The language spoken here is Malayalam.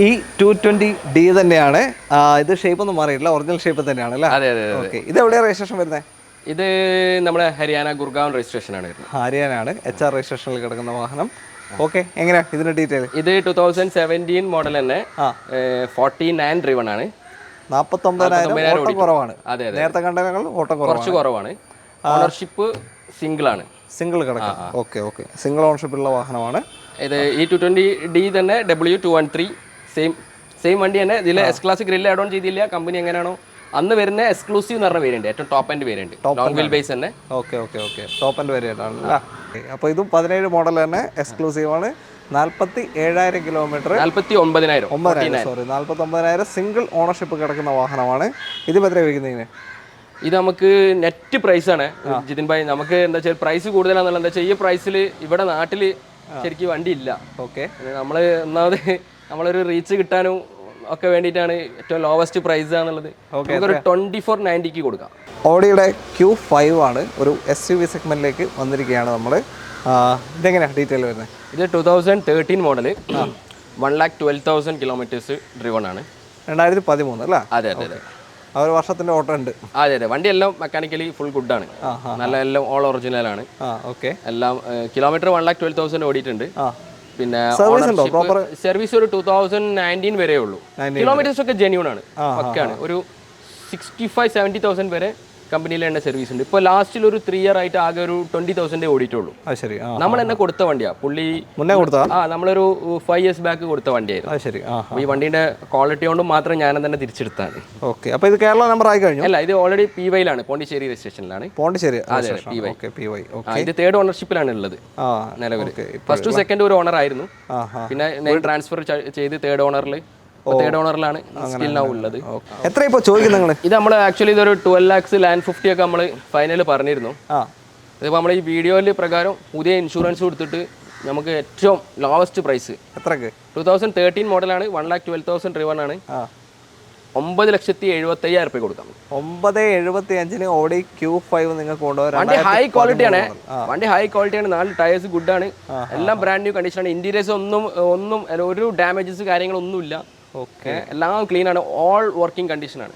ഈ 220D തന്നെയാണ്. ഇത് ഷേപ്പ് ഒന്നും മാറിയിട്ടില്ല, ഒറിജിനൽ ഷേപ്പ് തന്നെയാണ് അല്ലേ? അതെ അതെ. ഓക്കെ. ഇത് എവിടെയാണ് രജിസ്ട്രേഷൻ വരുന്നത്? ഇത് നമ്മുടെ ഹരിയാന ഗുർഗാവ് രജിസ്ട്രേഷനാണ് വരുന്നത്. ഹരിയാനയാണ് HR രജിസ്ട്രേഷനിൽ കിടക്കുന്ന വാഹനം. ഓക്കെ, എങ്ങനെയാണ് ഇതിന്റെ ഡീറ്റെയിൽ? ഇത് 2017 മോഡൽ തന്നെ, 49 ഡ്രിവൺ ആണ്. 49,000 ഓട്ടം കുറവാണ്. അതെ അതെ. നേരത്തെ കണ്ടതിനേക്കാൾ ഓട്ടം കുറച്ച് കുറവാണ്. ഓണർഷിപ്പ് സിംഗിൾ ആണ്. സിംഗിൾ കിടക്കാം. ഓക്കെ ഓക്കെ, സിംഗിൾ ഓണർഷിപ്പുള്ള വാഹനമാണ് ഇത്. ഈ 220D തന്നെ W213 സെയിം വണ്ടി തന്നെ. ഇതിൽ S class grill add on ചെയ്തില്ല. കമ്പനി എങ്ങനെയാണോ അന്ന് വരുന്ന എക്സ്ക്ലൂസീവ് എന്ന് പറഞ്ഞ വേരിയന്റ്, ഏറ്റവും top end variant, long wheel base തന്നെ. Okay okay okay, top end variant ആണ്. അപ്പോൾ ഇതും 17 മോഡൽ തന്നെ, എക്സ്ക്ലൂസീവ് ആണ്. 47,000 കിലോമീറ്റർ, 49,000 സിംഗിൾ ഓണർഷിപ്പ് കിടക്കുന്ന വാഹനമാണ്. ഇതിപ്പോൾ എത്ര ചോദിക്കുന്നതിന്? ഇത് നമുക്ക് നെറ്റ് പ്രൈസ് ആണ് ജിതിൻ ഭായ്. നമുക്ക് എന്താ വെച്ചാൽ പ്രൈസ് കൂടുതലാണെന്നുള്ള എന്താ വെച്ചാൽ ഈ പ്രൈസിൽ ഇവിടെ നാട്ടിൽ ശരിക്കും വണ്ടി ഇല്ല. ഓക്കെ, നമ്മൾ ഒന്നാമത് നമ്മളൊരു റീച്ച് കിട്ടാനും ഒക്കെ വേണ്ടിയിട്ടാണ് ഏറ്റവും ലോവസ്റ്റ് പ്രൈസ് ആണെന്നുള്ളത്. നമുക്കൊരു 2490 കൊടുക്കാം. ഓഡിയുടെ Q5 ആണ്, ഒരു SUV സെഗ്മെന്റിലേക്ക് വന്നിരിക്കുകയാണ് നമ്മൾ. ഇതെങ്ങനെയാണ് ഡീറ്റെയിൽ വരുന്നത്? ഇത് 2013 മോഡൽ, 1,12,000 കിലോമീറ്റേഴ്സ് ഡ്രിവൺ ആണ്. 2013 അല്ലേ? അതെ അതെ അതെ. ആ ഒരു വർഷത്തിന്റെ ഓട്ടം ഉണ്ട്. അതെ അതെ. വണ്ടി എല്ലാം മെക്കാനിക്കലി ഫുൾ ഗുഡ് ആണ്. നല്ല എല്ലാം ഓൾ ഒറിജിനൽ ആണ്. ഓക്കെ, എല്ലാം കിലോമീറ്റർ 1,12,000 ഓടിയിട്ടുണ്ട്. പിന്നെ സർവീസ് ഒരു 2019 വരെ ഉള്ളൂ. കിലോമീറ്റേഴ്സ് ഒക്കെ ജെന്യൂൺ ആണ്, ഒക്കെയാണ്. ഒരു 65-70,000 വരെ കമ്പനിയിൽ തന്നെ സർവീസ് ഉണ്ട്. ഇപ്പോൾ ലാസ്റ്റിൽ ഒരു 3 ഇയർ ആയിട്ട് ആകെ ഒരു 20,000 ഓടിയിട്ടുള്ളൂ. ശരി, നമ്മൾ തന്നെ കൊടുത്ത വണ്ടിയാ. പുള്ളി മുന്നേ കൊടുത്ത നമ്മളൊരു 5 years ബാക്ക് കൊടുത്ത വണ്ടിയായിരുന്നു. ശരി. ഈ വണ്ടിയുടെ ക്വാളിറ്റി കൊണ്ട് മാത്രം ഞാൻ തന്നെ തിരിച്ചെടുത്താണ്. ഓക്കെ, അപ്പോൾ ഇത് കേരള നമ്പർ ആയി കഴിഞ്ഞു? അല്ല, ഇത് ഓൾറെഡി PY ലാണ്, പോണ്ടിച്ചേരി രജിസ്ട്രേഷനിലാണ്. പോണ്ടിച്ചേരി, അതെ, PY. ഇത് 3rd ഓണർഷിപ്പിലാണ് ഉള്ളത് നിലവിൽ. ഫസ്റ്റ് സെക്കൻഡ് ഒരു ഓണർ ആയിരുന്നു, പിന്നെ ട്രാൻസ്ഫർ ചെയ്ത് 3rd ഓണറിലാണ് സ്റ്റിൽ നൗ ഉള്ളത്. എത്ര ഇപ്പോൾ ചോദിക്കുന്നത് നിങ്ങൾ? ഇത് നമ്മൾ ആക്ച്വലി ഇതൊരു 12 lakhs ലാൻഡ് 50 ഒക്കെ നമ്മൾ ഫൈനൽ പറഞ്ഞിരുന്നു. ഇതിപ്പോൾ നമ്മൾ ഈ വീഡിയോയിൽ പ്രകാരം പുതിയ ഇൻഷുറൻസ് കൊടുത്തിട്ട് നമുക്ക് ഏറ്റവും ലോവസ്റ്റ് പ്രൈസ് എത്രക്ക്? 2013 മോഡലാണ്, 1,12,000 ഡ്രിവൺ ആണ്. 9,75,000 കൊടുക്കാം. 9,75 ഓടി Q5 നിങ്ങൾക്ക് കൊണ്ടുപോകാൻ. വണ്ടി ഹൈ ക്വാളിറ്റിയാണ്. 4 ടയേഴ്സ് ഗുഡ് ആണ്, എല്ലാം ബ്രാൻഡ് ന്യൂ കണ്ടീഷനാണ്. ഇന്റീരിയേഴ്സ് ഒന്നും ഒരു ഡാമേജസ് കാര്യങ്ങളൊന്നും ഇല്ല. ഓക്കെ, എല്ലാം ക്ലീൻ ആണ്, ഓൾ വർക്കിംഗ് കണ്ടീഷനാണ്.